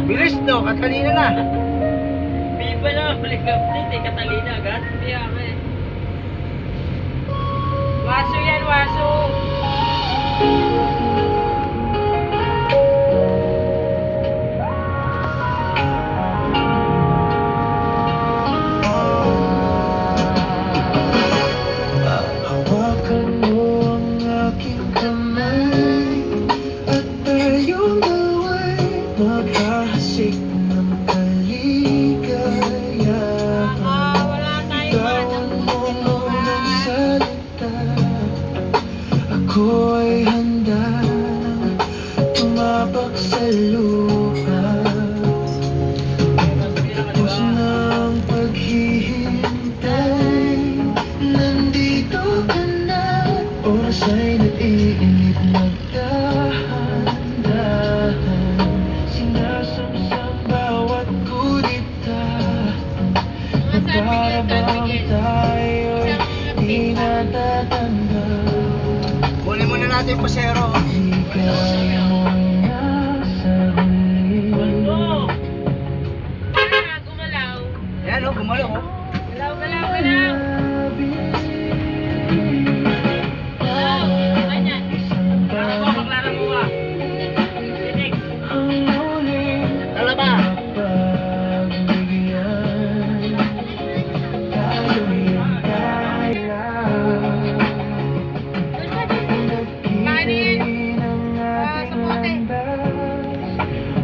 Bilis no, Catalina na. Biba na, balik update eh, Catalina agad. Hindi ako eh. Waso yan, waso. Hawakan mo ang aking kamay at tayong dalawa'y maghahasik ng kaligayahan. Wala tayong Bitawan mo ng salita, ako ay handa nang tumapak sa lupa. Tapos na ang paghihintay, nandito ka na. Oras ay nag-iinit, magdahan-dahan. Sinasamsam bawat gulita, na para bang tayo'y di natatanda. Kunin muna natin yung pasero. Ligaya mo'y nasa huli. Gumalaw. Yan o, gumalaw o. Galaw, galaw, galaw. Galaw. Ganyan. Para mo, maglaro mo ah. Tinik. Ang muling Talaba. pagbigyan, tayo'y kaya. Kanin. Nagkikita ng ating landas,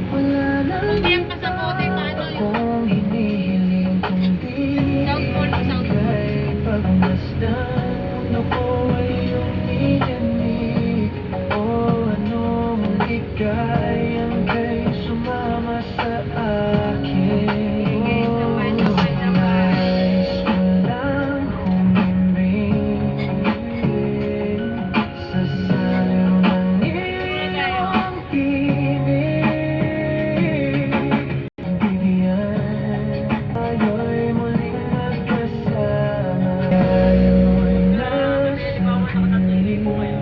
wala nang Hindi ang pasamote, paano yun? akong hinihiling kundi ika'y pagmasdan. Puno ko ay iyong iyanig, o anong ligayang kay sumama sa akin. Nais ko lang humimbing sa sayo ng iyong tinig. Bibigyan tayo'y muling magkasama, tayo'y nasa huli.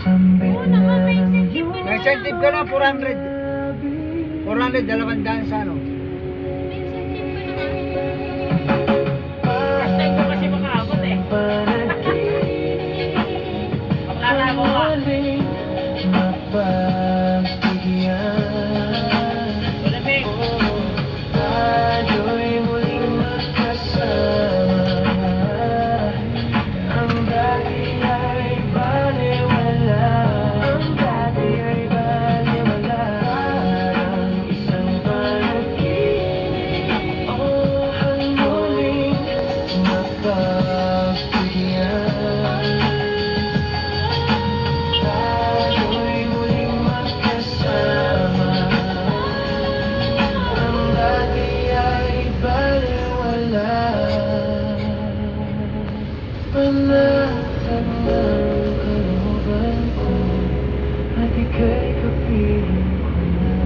Sambit na ng iyong May incentive ka na, 400. 400, 200 sa ano. First time ko kasi makaabot eh. Maglaro mo ah. Malamig. Tayo'y muling magkasama, ang dati ay baliwala, ang dati ay baliwala. Ang isang panaginip, o ang muling mapagbigyan. Tayo'y muling magkasama, ang dati ay baliwala. Panatag ng kalooban ko at ika'y kapiling ko na.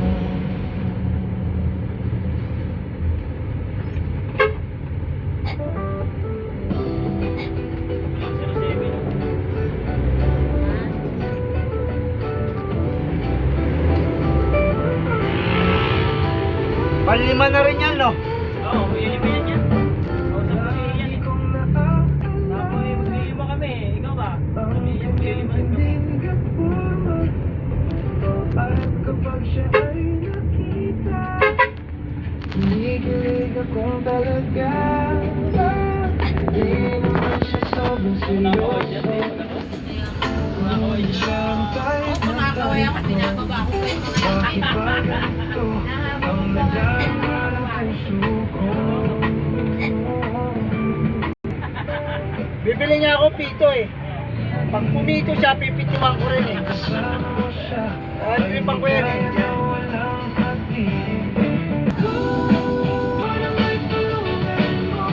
Panlima na rin yan, no? Oo, ilimihan niya. Oo, sa pamilya yan. Tapos maglilima kami, ikaw ba? Pamilya, maglilima kami. At kapag siya ay nakita, kinikilig akong talaga. Di naman siya sobrang seryoso, hindi siya ang type na Kumakaway ako, pinababa ko pa yung mga bakit ba ganito ang nadama ng puso ko? Bibili niya ako pito eh. Pag pumito siya, pipituan ko rin eh. Kasama mo siya, Tripan ko yan eh. kaya walang pag-ibig. Parang may tulungan mo,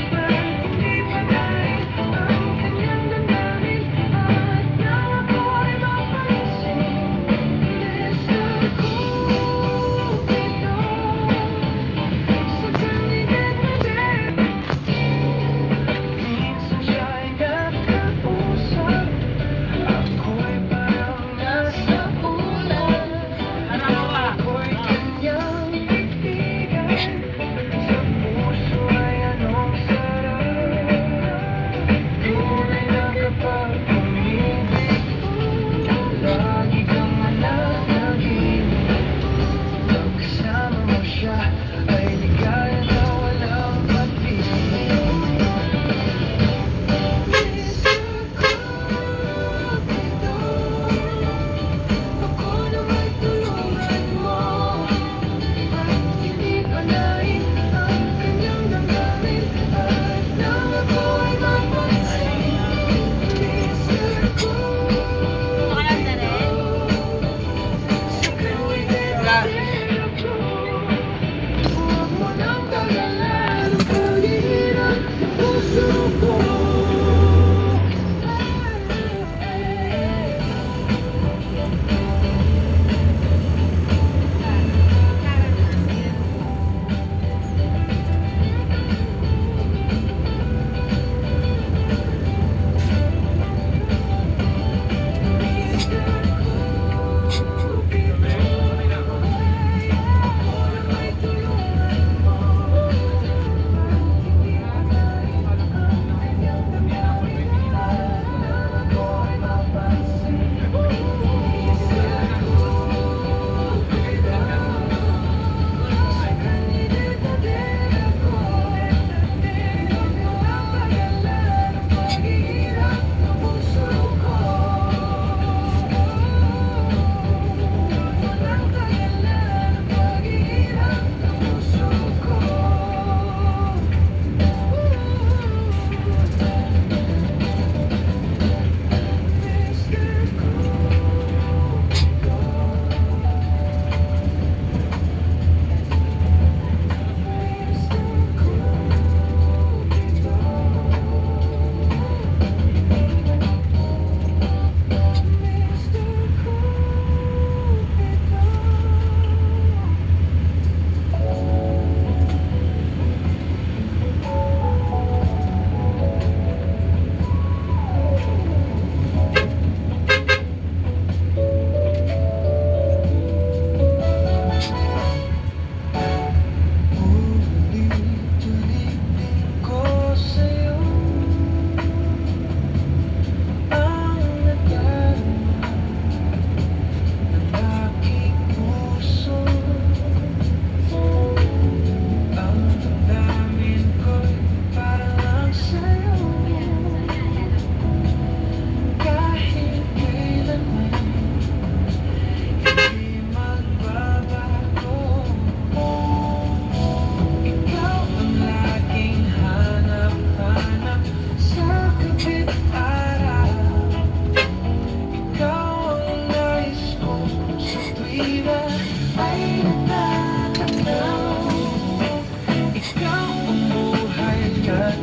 bakit hindi panay ang kanyang damdamin? At nang ako ay mapagising, nasa Cupido, sa sandigan mo din. Minsan siya'y nakausap, ako'y parang nasa ulo.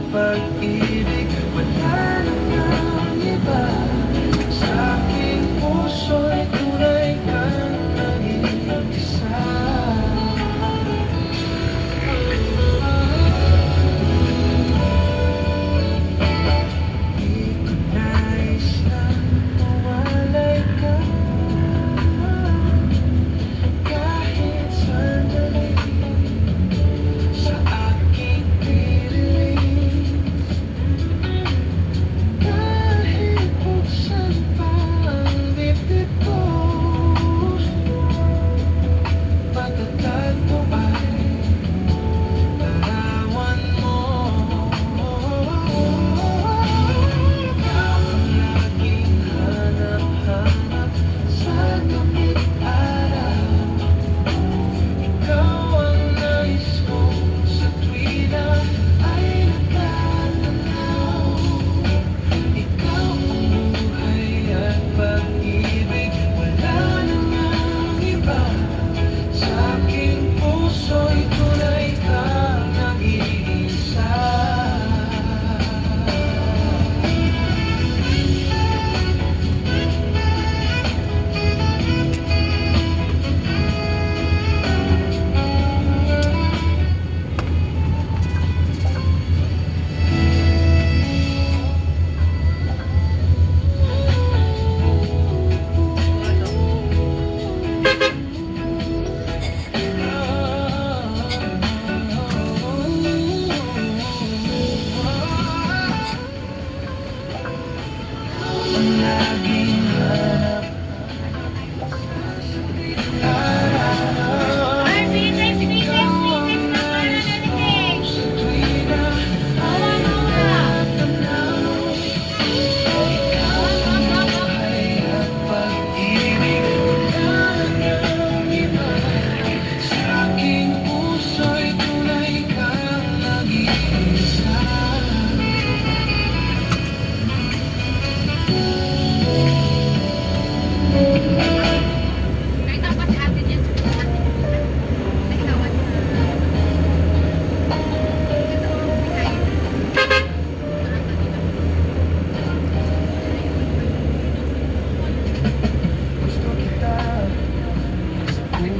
pag-ibig, wala namang iba. Sa aking puso'y tunay kang nag-iisa. Di ko nais na mawalay ka, kahit sa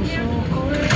puso ko'y